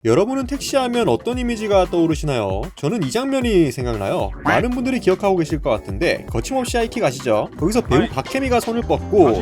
여러분은 택시하면 어떤 이미지가 떠오르시나요? 저는 이 장면이 생각나요. 많은 분들이 기억하고 계실 것 같은데 거침없이 하이킥 아시죠? 거기서 배우 박혜미가 손을 뻗고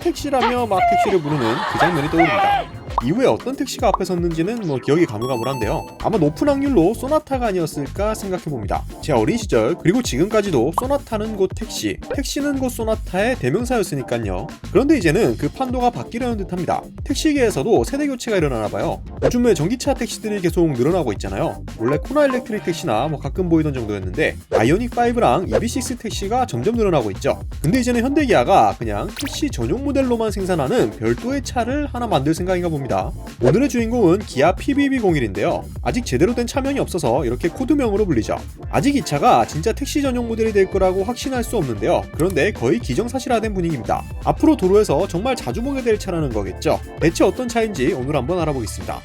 택시라며 막 택시를 부르는 그 장면이 떠오릅니다. 이후에 어떤 택시가 앞에 섰는지는 기억이 가물가물한데요. 아마 높은 확률로 소나타가 아니었을까 생각해봅니다. 제 어린 시절 그리고 지금까지도 소나타는 곧 택시, 택시는 곧 소나타의 대명사였으니까요. 그런데 이제는 그 판도가 바뀌려는 듯합니다. 택시계에서도 세대 교체가 일어나나봐요. 요즘에 전기차 택시들이 계속 늘어나고 있잖아요. 원래 코나 일렉트릭 택시나 가끔 보이던 정도였는데 아이오닉5랑 EV6 택시가 점점 늘어나고 있죠. 근데 이제는 현대기아가 그냥 택시 전용 모델로만 생산하는 별도의 차를 하나 만들 생각인가 봅니다. 오늘의 주인공은 기아 PBB01인데요. 아직 제대로 된 차명이 없어서 이렇게 코드명으로 불리죠. 아직 이 차가 진짜 택시 전용 모델이 될 거라고 확신할 수 없는데요. 그런데 거의 기정사실화된 분위기입니다. 앞으로 도로에서 정말 자주 보게 될 차라는 거겠죠. 대체 어떤 차인지 오늘 한번 알아보겠습니다.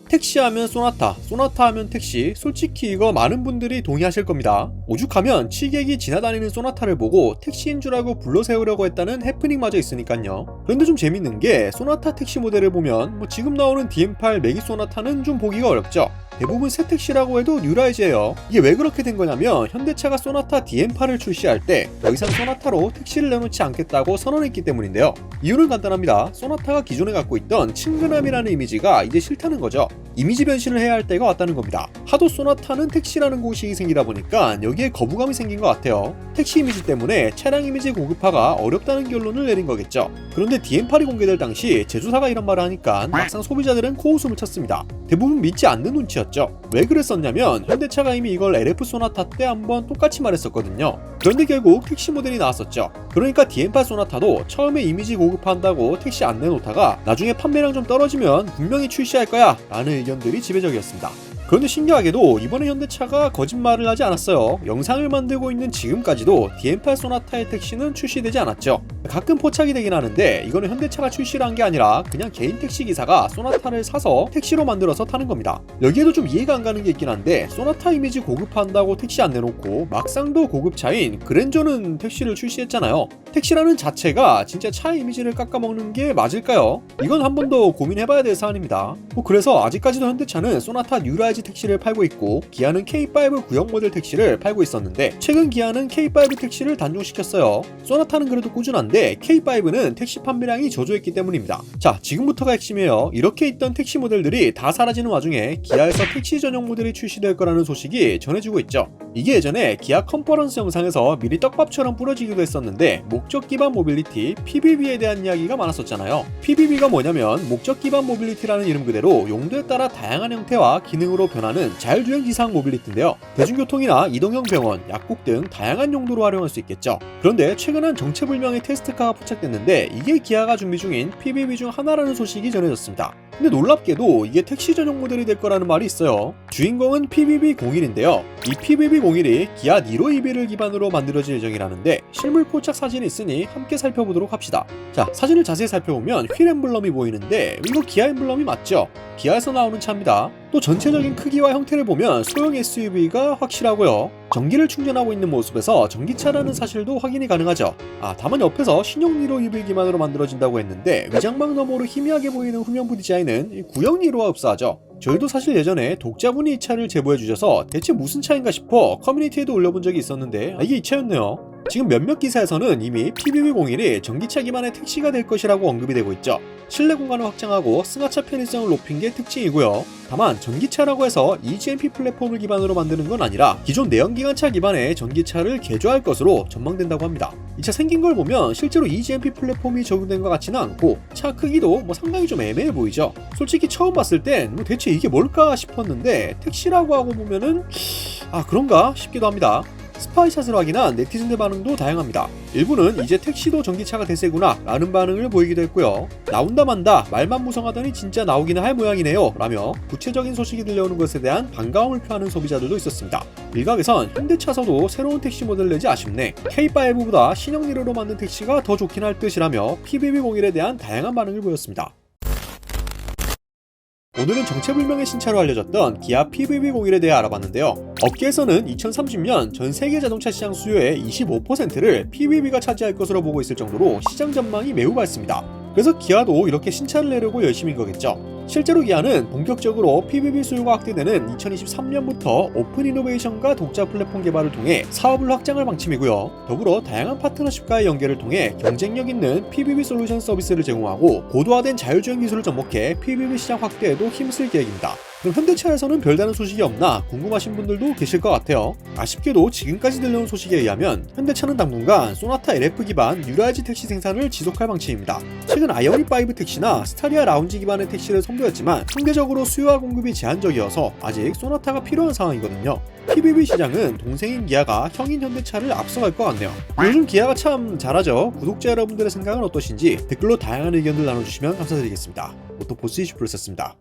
택시하면 소나타, 소나타하면 택시, 솔직히 이거 많은 분들이 동의하실 겁니다. 오죽하면 취객이 지나다니는 소나타를 보고 택시인 줄 알고 불러세우려고 했다는 해프닝마저 있으니까요. 그런데 좀 재밌는 게 소나타 택시 모델을 보면 지금 나오는 DM8 매기 소나타는 좀 보기가 어렵죠. 대부분 새 택시라고 해도 뉴라이즈예요. 이게 왜 그렇게 된 거냐면 현대차가 소나타 DM8을 출시할 때 더 이상 소나타로 택시를 내놓지 않겠다고 선언했기 때문인데요. 이유는 간단합니다. 소나타가 기존에 갖고 있던 친근함이라는 이미지가 이제 싫다는 거죠. 이미지 변신을 해야 할 때가 왔다는 겁니다. 하도 소나타는 택시라는 공식이 생기다 보니까 여기에 거부감이 생긴 것 같아요. 택시 이미지 때문에 차량 이미지 고급화가 어렵다는 결론을 내린 거겠죠. 그런데 DM8이 공개될 당시 제조사가 이런 말을 하니까 막상 소비자들은 코웃음을 쳤습니다. 대부분 믿지 않는 눈치였죠. 왜 그랬었냐면 현대차가 이미 이걸 LF 소나타 때 한번 똑같이 말했었거든요. 그런데 결국 택시 모델이 나왔었죠. 그러니까 DM8 소나타도 처음에 이미지 고급화한다고 택시 안 내놓다가 나중에 판매량 좀 떨어지면 분명히 출시할 거야 라는 의견들이 지배적이었습니다. 그런데 신기하게도 이번에 현대차가 거짓말을 하지 않았어요. 영상을 만들고 있는 지금까지도 DM8 소나타의 택시는 출시되지 않았죠. 가끔 포착이 되긴 하는데 이거는 현대차가 출시를 한 게 아니라 그냥 개인 택시 기사가 소나타를 사서 택시로 만들어서 타는 겁니다. 여기에도 좀 이해가 안 가는 게 있긴 한데 소나타 이미지 고급화한다고 택시 안 내놓고 막상도 고급차인 그랜저는 택시를 출시했잖아요. 택시라는 자체가 진짜 차의 이미지를 깎아먹는 게 맞을까요? 이건 한 번 더 고민해봐야 될 사안입니다. 그래서 아직까지도 현대차는 소나타 뉴라이즈 택시를 팔고 있고 기아는 K5 구형 모델 택시를 팔고 있었는데 최근 기아는 K5 택시를 단종시켰어요. 소나타는 그래도 꾸준한데 K5는 택시 판매량이 저조했기 때문입니다. 자, 지금부터가 핵심이에요. 이렇게 있던 택시 모델들이 다 사라지는 와중에 기아에서 택시 전용 모델이 출시될 거라는 소식이 전해지고 있죠. 이게 예전에 기아 컨퍼런스 영상에서 미리 떡밥처럼 뿌려지기도 했었는데 목적 기반 모빌리티 PBB에 대한 이야기가 많았었잖아요. PBB가 뭐냐면 목적 기반 모빌리티라는 이름 그대로 용도에 따라 다양한 형태와 기능으로 변하는 자율주행 지상 모빌리티인데요. 대중교통이나 이동형 병원, 약국 등 다양한 용도로 활용할 수 있겠죠. 그런데 최근엔 정체불명의 테스트카가 포착됐는데 이게 기아가 준비 중인 PBB 중 하나라는 소식이 전해졌습니다. 근데 놀랍게도 이게 택시 전용 모델이 될 거라는 말이 있어요. 주인공은 PBB01인데요. 이 PBB01이 기아 니로 EV를 기반으로 만들어질 예정이라는데 실물 포착 사진이 있으니 함께 살펴보도록 합시다. 자, 사진을 자세히 살펴보면 휠 엠블럼이 보이는데 이거 기아 엠블럼이 맞죠? 기아에서 나오는 차입니다. 또 전체적인 크기와 형태를 보면 소형 SUV가 확실하고요. 전기를 충전하고 있는 모습에서 전기차라는 사실도 확인이 가능하죠. 다만 옆에서 신형 니로 EV 기반으로 만들어진다고 했는데 위장막 너머로 희미하게 보이는 후면부 디자인은 구형 니로와 흡사하죠. 저희도 사실 예전에 독자분이 이 차를 제보해주셔서 대체 무슨 차인가 싶어 커뮤니티에도 올려본 적이 있었는데 이게 이 차였네요. 지금 몇몇 기사에서는 이미 PBB01이 전기차 기반의 택시가 될 것이라고 언급이 되고 있죠. 실내 공간을 확장하고 승하차 편의성을 높인 게 특징이고요. 다만 전기차라고 해서 EGMP 플랫폼을 기반으로 만드는 건 아니라 기존 내연기관차 기반의 전기차를 개조할 것으로 전망된다고 합니다. 이 차 생긴 걸 보면 실제로 EGMP 플랫폼이 적용된 것 같지는 않고 차 크기도 상당히 좀 애매해 보이죠. 솔직히 처음 봤을 땐 대체 이게 뭘까 싶었는데 택시라고 하고 보면은 그런가 싶기도 합니다. 스파이샷을 확인한 네티즌들 반응도 다양합니다. 일부는 이제 택시도 전기차가 대세구나 라는 반응을 보이기도 했고요. 나온다 만다 말만 무성하더니 진짜 나오기는 할 모양이네요 라며 구체적인 소식이 들려오는 것에 대한 반가움을 표하는 소비자들도 있었습니다. 일각에선 현대차서도 새로운 택시 모델 내지 아쉽네, K5보다 신형 니로로 만든 택시가 더 좋긴 할 듯이라며 PBB01에 대한 다양한 반응을 보였습니다. 오늘은 정체불명의 신차로 알려졌던 기아 PBB01에 대해 알아봤는데요. 업계에서는 2030년 전 세계 자동차 시장 수요의 25%를 PBB가 차지할 것으로 보고 있을 정도로 시장 전망이 매우 밝습니다. 그래서 기아도 이렇게 신차를 내려고 열심인 거겠죠. 실제로 기아는 본격적으로 PBB 수요가 확대되는 2023년부터 오픈 이노베이션과 독자 플랫폼 개발을 통해 사업을 확장할 방침이고요. 더불어 다양한 파트너십과의 연계를 통해 경쟁력 있는 PBB 솔루션 서비스를 제공하고 고도화된 자율주행 기술을 접목해 PBB 시장 확대에도 힘쓸 계획입니다. 그럼 현대차에서는 별다른 소식이 없나 궁금하신 분들도 계실 것 같아요. 아쉽게도 지금까지 들려온 소식에 의하면 현대차는 당분간 소나타 LF 기반 URZ 택시 생산을 지속할 방침입니다. 최근 아이오닉5 택시나 스타리아 라운지 기반의 택시를 선보였지만 상대적으로 수요와 공급이 제한적이어서 아직 소나타가 필요한 상황이거든요. PBB 시장은 동생인 기아가 형인 현대차를 앞서갈 것 같네요. 요즘 기아가 참 잘하죠. 구독자 여러분들의 생각은 어떠신지 댓글로 다양한 의견들 나눠주시면 감사드리겠습니다. 오토보스 이슈프로였습니다.